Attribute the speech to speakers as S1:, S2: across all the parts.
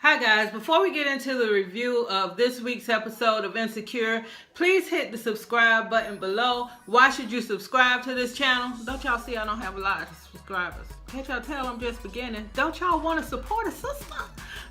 S1: Hi guys, before we get into the review of this week's episode of Insecure, please hit the subscribe button below. Why should you subscribe to this channel? Don't y'all see I don't have a lot of subscribers? Can't y'all tell I'm just beginning? Don't y'all want to support a sister?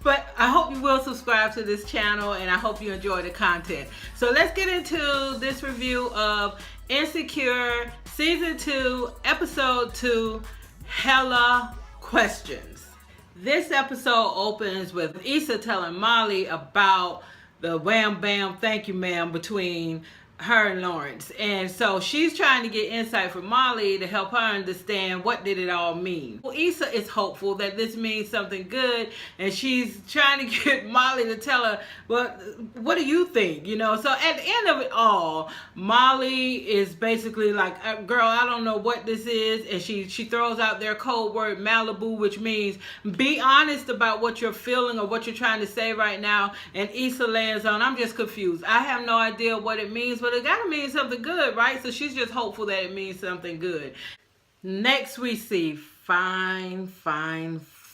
S1: But I hope you will subscribe to this channel and I hope you enjoy the content. So let's get into this review of Insecure Season 2, Episode 2, Hella Questions. This episode opens with Issa telling Molly about the wham bam thank you ma'am between her and Lawrence. And so she's trying to get insight from Molly to help her understand what did it all mean. Well, Issa is hopeful that this means something good, and she's trying to get Molly to tell her, well, what do you think? You know, so at the end of it all, Molly is basically like, girl, I don't know what this is. And she throws out their code word Malibu, which means be honest about what you're feeling or what you're trying to say right now. And Issa lands on, I'm just confused. I have no idea what it means, but it gotta mean something good, right? So she's just hopeful that it means something good. Next we see fine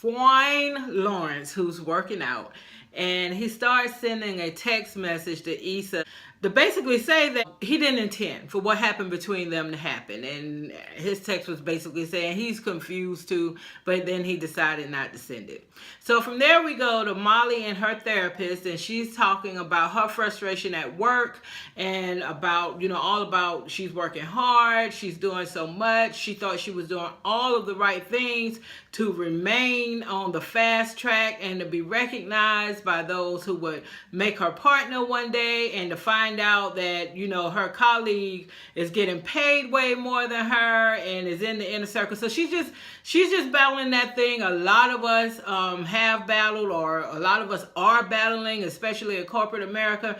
S1: Lawrence, who's working out, and he starts sending a text message to Issa to basically say that he didn't intend for what happened between them to happen. And his text was basically saying he's confused too, but then he decided not to send it. So from there we go to Molly and her therapist, and she's talking about her frustration at work and about, you know, all about she's working hard, she's doing so much, she thought she was doing all of the right things to remain on the fast track and to be recognized by those who would make her partner one day, and to find out that, you know, her colleague is getting paid way more than her and is in the inner circle. So she's just battling that thing a lot of us have battled, or a lot of us are battling, especially in corporate America,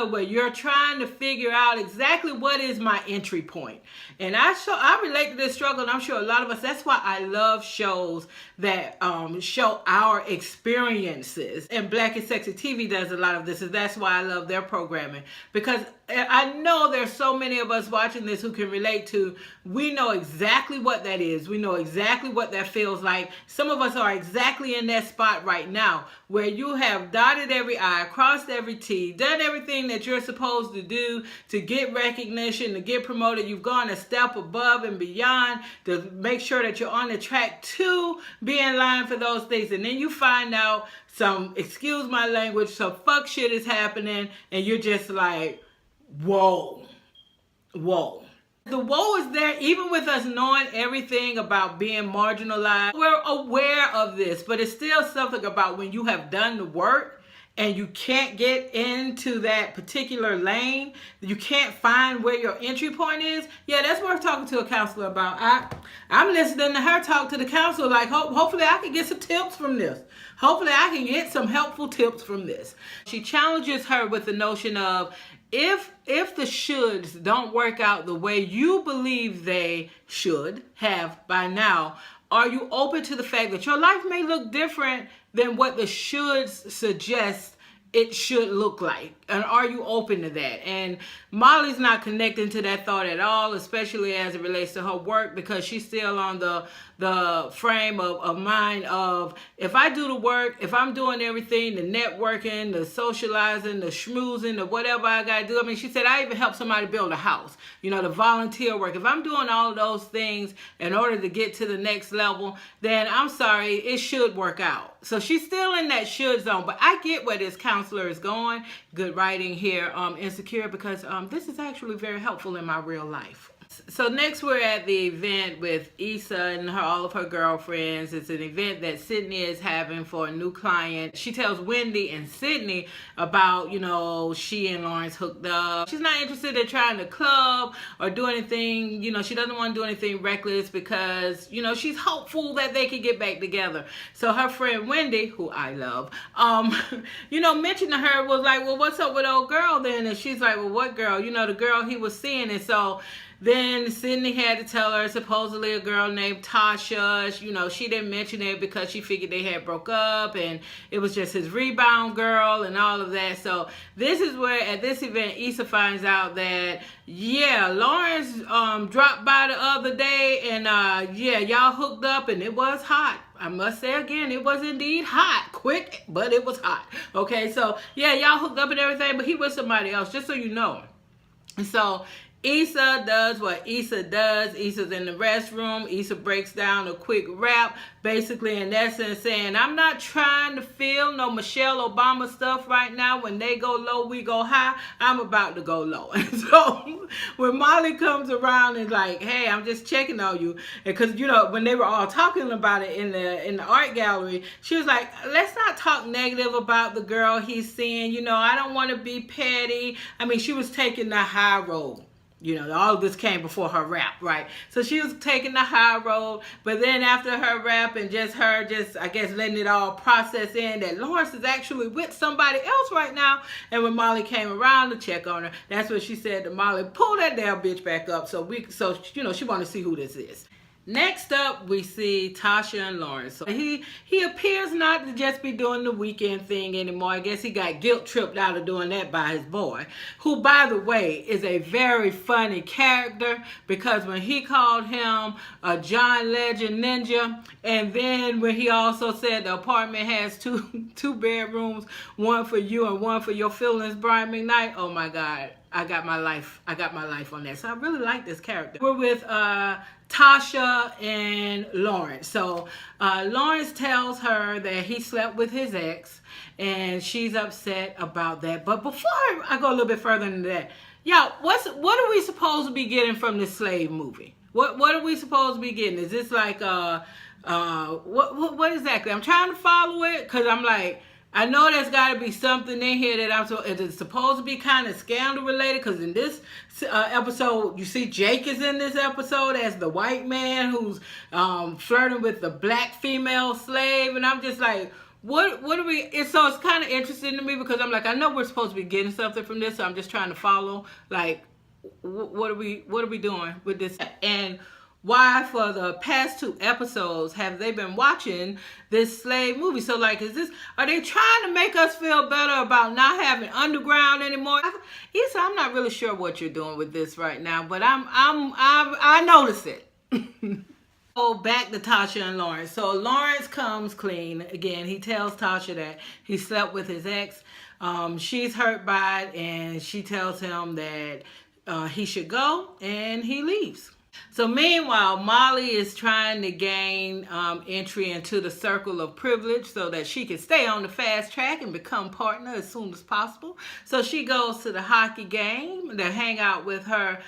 S1: where you're trying to figure out exactly what is my entry point. And I relate to this struggle, and I'm sure a lot of us, that's why I love shows that show our experiences. And Black and Sexy TV does a lot of this, and that's why I love their programming. Because I know there's so many of us watching this who can relate to, we know exactly what that is. We know exactly what that feels like. Some of us are exactly in that spot right now where you have dotted every I, crossed every T, done everything that you're supposed to do to get recognition, to get promoted. You've gone a step above and beyond to make sure that you're on the track to be in line for those things. And then you find out some, excuse my language, some fuck shit is happening, and you're just like, whoa. The woe is there even with us knowing everything about being marginalized. We're aware of this, but it's still something about when you have done the work and you can't get into that particular lane, you can't find where your entry point is. Yeah, that's worth talking to a counselor about. I'm listening to her talk to the counselor like, hopefully I can get some tips from this. Hopefully I can get some helpful tips from this. She challenges her with the notion of, if the shoulds don't work out the way you believe they should have by now, are you open to the fact that your life may look different than what the shoulds suggest it should look like? And are you open to that? And Molly's not connecting to that thought at all, especially as it relates to her work, because she's still on the frame of mind of, if I do the work, if I'm doing everything, the networking, the socializing, the schmoozing, the whatever I gotta do. I mean, she said, I even help somebody build a house, you know, the volunteer work. If I'm doing all of those things in order to get to the next level, then I'm sorry, it should work out. So she's still in that should zone, but I get where this counselor is going. Good writing here, Insecure, because this is actually very helpful in my real life. So next we're at the event with Issa and all of her girlfriends. It's an event that Sydney is having for a new client. She tells Wendy and Sydney about, you know, she and Lawrence hooked up. She's not interested in trying to club or do anything, you know, she doesn't want to do anything reckless because, you know, she's hopeful that they can get back together. So her friend Wendy, who I love, you know, mentioned to her, was like, well, what's up with old girl then? And she's like, well, what girl? You know, the girl he was seeing. And so then Sydney had to tell her supposedly a girl named Tasha. You know, she didn't mention it because she figured they had broke up and it was just his rebound girl and all of that. So this is where at this event Issa finds out that, yeah, Lawrence dropped by the other day and yeah, y'all hooked up and it was hot. I must say again, it was indeed hot. Quick, but it was hot. Okay, so yeah, y'all hooked up and everything, but he with somebody else, just so you know. And so Issa does what Issa does. Issa's in the restroom. Issa breaks down a quick rap, basically in essence saying, I'm not trying to feel no Michelle Obama stuff right now. When they go low, we go high. I'm about to go low. And so when Molly comes around and like, hey, I'm just checking on you. Because, you know, when they were all talking about it in the art gallery, she was like, let's not talk negative about the girl he's seeing. You know, I don't want to be petty. I mean, she was taking the high road. You know, all of this came before her rap, right? So she was taking the high road, but then after her rap and just her, I guess, letting it all process in that Lawrence is actually with somebody else right now. And when Molly came around to check on her, that's what she said to Molly, pull that damn bitch back up so you know, she want to see who this is. Next up, we see Tasha and Lawrence. So he appears not to just be doing the weekend thing anymore. I guess he got guilt tripped out of doing that by his boy, who, by the way, is a very funny character, because when he called him a John Legend ninja, and then when he also said the apartment has two bedrooms, one for you and one for your feelings, Brian McKnight. Oh my God. I got my life on that. So I really like this character. We're with Tasha and Lawrence. So Lawrence tells her that he slept with his ex, and she's upset about that. But before I go a little bit further into that, y'all, what are we supposed to be getting from this slave movie? What are we supposed to be getting? Is this like what exactly? I'm trying to follow it, because I'm like, I know there's got to be something in here that it's supposed to be kind of scandal related, because in this episode, you see Jake is in this episode as the white man who's flirting with the black female slave, and I'm just like, what are we? So it's kind of interesting to me, because I'm like, I know we're supposed to be getting something from this, so I'm just trying to follow, like, what are we doing with this? And why for the past 2 episodes have they been watching this slave movie? So like, are they trying to make us feel better about not having underground anymore? Issa, I'm not really sure what you're doing with this right now, but I notice it. So back to Tasha and Lawrence. So Lawrence comes clean again. He tells Tasha that he slept with his ex. She's hurt by it, and she tells him that he should go, and he leaves. So meanwhile, Molly is trying to gain entry into the circle of privilege so that she can stay on the fast track and become partner as soon as possible. So she goes to the hockey game to hang out with her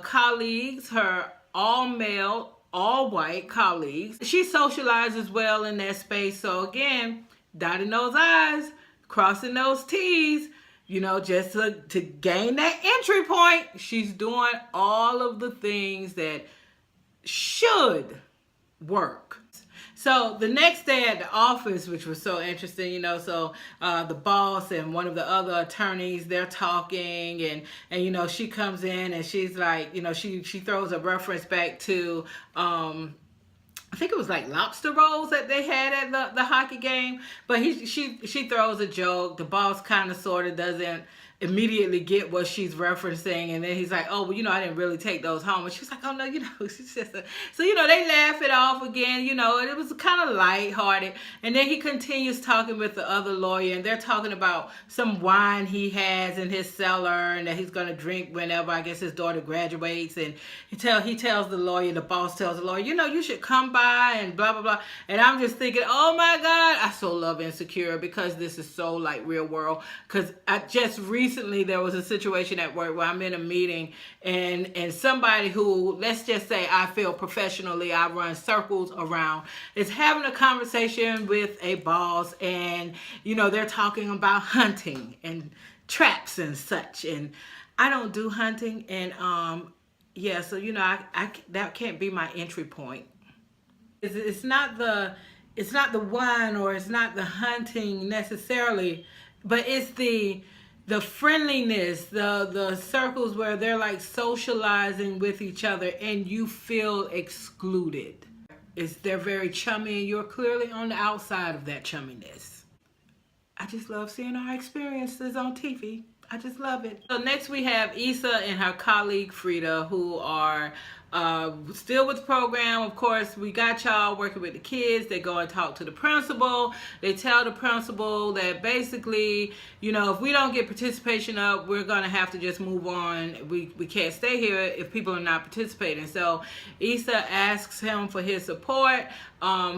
S1: colleagues, her all-male, all-white colleagues. She socializes well in that space. So again, dotting those I's, crossing those T's, you know, just to gain that entry point. She's doing all of the things that should work. So the next day at the office, which was so interesting, you know, so the boss and one of the other attorneys, they're talking, and you know, she comes in and she's like, you know, she throws a reference back to I think it was like lobster rolls that they had at the hockey game. But she throws a joke. The boss kind of sort of doesn't immediately get what she's referencing, and then he's like, oh, well, you know, I didn't really take those home. And she's like, oh no, you know, she's just so, you know, they laugh it off again, you know, and it was kind of lighthearted. And then he continues talking with the other lawyer, and they're talking about some wine he has in his cellar and that he's going to drink whenever, I guess, his daughter graduates. And he tells the lawyer, the boss tells the lawyer, you know, you should come by and blah blah blah. And I'm just thinking, oh my God, I so love Insecure, because this is so like real world. Because I just recently there was a situation at work where I'm in a meeting, and somebody who, let's just say, I feel professionally I run circles around, is having a conversation with a boss, and you know, they're talking about hunting and traps and such, and I don't do hunting, and yeah, so you know, I that can't be my entry point. It's not the wine, or it's not the hunting necessarily, but it's the friendliness, the circles where they're like socializing with each other and you feel excluded. They're very chummy and you're clearly on the outside of that chumminess. I just love seeing our experiences on TV. I just love it. So next we have Issa and her colleague Frida, who are Still with the program, of course, we got y'all working with the kids. They go and talk to the principal. They tell the principal that basically, you know, if we don't get participation up, we're going to have to just move on. We can't stay here if people are not participating. So Issa asks him for his support.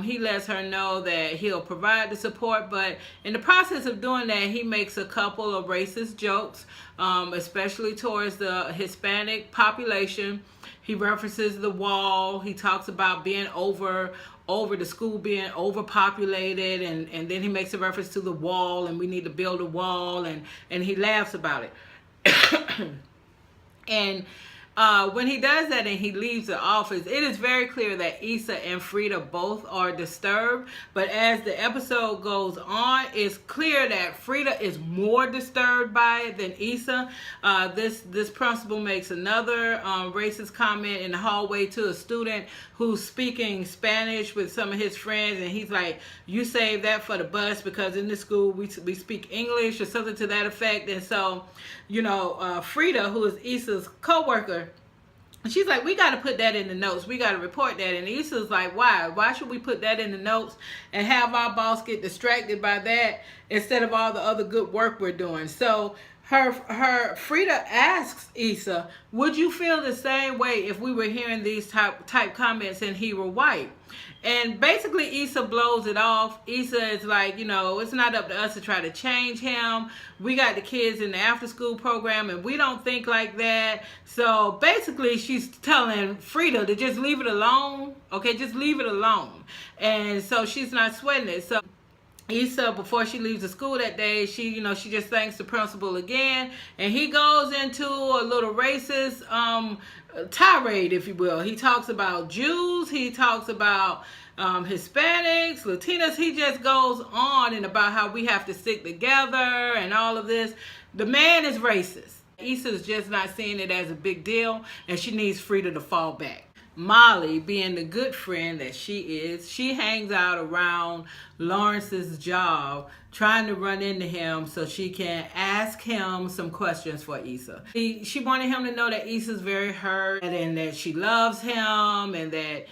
S1: He lets her know that he'll provide the support, but in the process of doing that, he makes a couple of racist jokes, especially towards the Hispanic population. He references the wall. He talks about being over the school being overpopulated, and then he makes a reference to the wall, and we need to build a wall, and he laughs about it. And when he does that and he leaves the office, it is very clear that Issa and Frida both are disturbed. But as the episode goes on, it's clear that Frida is more disturbed by it than Issa. This principal makes another racist comment in the hallway to a student who's speaking Spanish with some of his friends, and he's like, "You save that for the bus because in this school we speak English," or something to that effect. And so, you know, Frida, who is Issa's co-worker, she's like, "We got to put that in the notes. We got to report that." And Issa's like, "Why? Why should we put that in the notes and have our boss get distracted by that instead of all the other good work we're doing?" So Frida asks Issa, "Would you feel the same way if we were hearing these type comments and he were white?" And basically Issa blows it off. Issa is like, you know, it's not up to us to try to change him. We got the kids in the after school program and we don't think like that. So basically she's telling Frida to just leave it alone. Okay, just leave it alone. And so she's not sweating it. So Issa, before she leaves the school that day, she just thanks the principal again, and he goes into a little racist tirade, if you will. He talks about Jews, he talks about Hispanics, Latinas. He just goes on and about how we have to stick together and all of this. The man is racist. Issa's just not seeing it as a big deal, and she needs Frida to fall back. Molly, being the good friend that she is, she hangs out around Lawrence's job trying to run into him so she can ask him some questions for Issa. She wanted him to know that Issa's very hurt and that she loves him, and that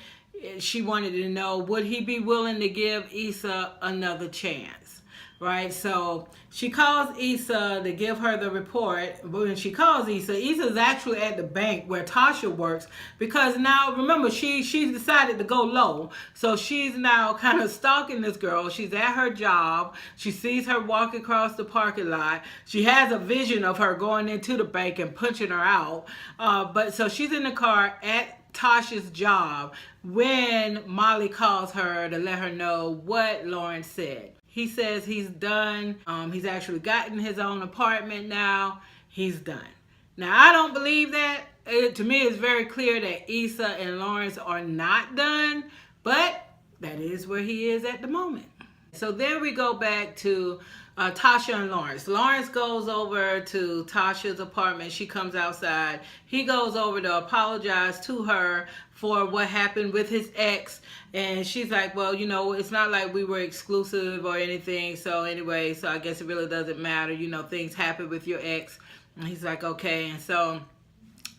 S1: she wanted to know, would he be willing to give Issa another chance? Right? So she calls Issa to give her the report. When she calls Issa's actually at the bank where Tasha works, because now, remember, she's decided to go low. So she's now kind of stalking this girl. She's at her job. She sees her walk across the parking lot. She has a vision of her going into the bank and punching her out. But so she's in the car at Tasha's job when Molly calls her to let her know what Lawrence said. He says he's done. He's actually gotten his own apartment now. He's done. Now, I don't believe that. To me, it's very clear that Issa and Lawrence are not done, but that is where he is at the moment. So then we go back to Tasha and Lawrence. Lawrence goes over to Tasha's apartment. She comes outside. He goes over to apologize to her for what happened with his ex. And she's like, well, you know, it's not like we were exclusive or anything. So anyway, so I guess it really doesn't matter. You know, things happen with your ex. And he's like, okay. And so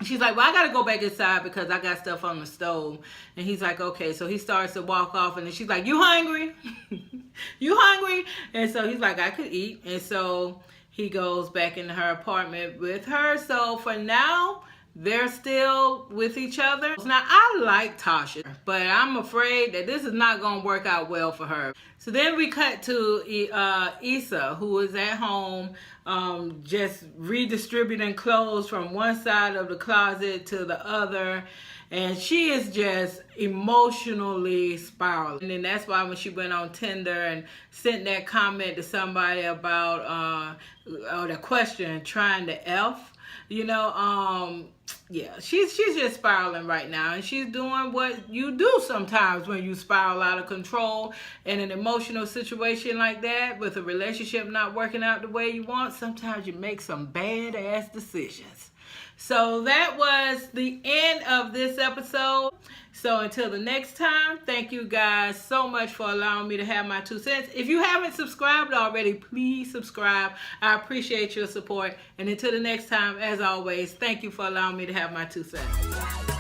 S1: she's like, well, I got to go back inside because I got stuff on the stove. And he's like, okay. So he starts to walk off. And then she's like, you hungry? You hungry? And so he's like, I could eat. And so he goes back into her apartment with her. So for now, they're still with each other. Now, I like Tasha, but I'm afraid that this is not going to work out well for her. So then we cut to Issa, who is at home just redistributing clothes from one side of the closet to the other. And she is just emotionally spiraling. And then that's why when she went on Tinder and sent that comment to somebody about, or the question, trying to F, you know, yeah, she's just spiraling right now, and she's doing what you do sometimes when you spiral out of control in an emotional situation like that, with a relationship not working out the way you want. Sometimes you make some bad-ass decisions. So that was the end of this episode. So until the next time, thank you guys so much for allowing me to have my 2 cents. If you haven't subscribed already, please subscribe. I appreciate your support. And until the next time, as always, thank you for allowing me to have my 2 cents.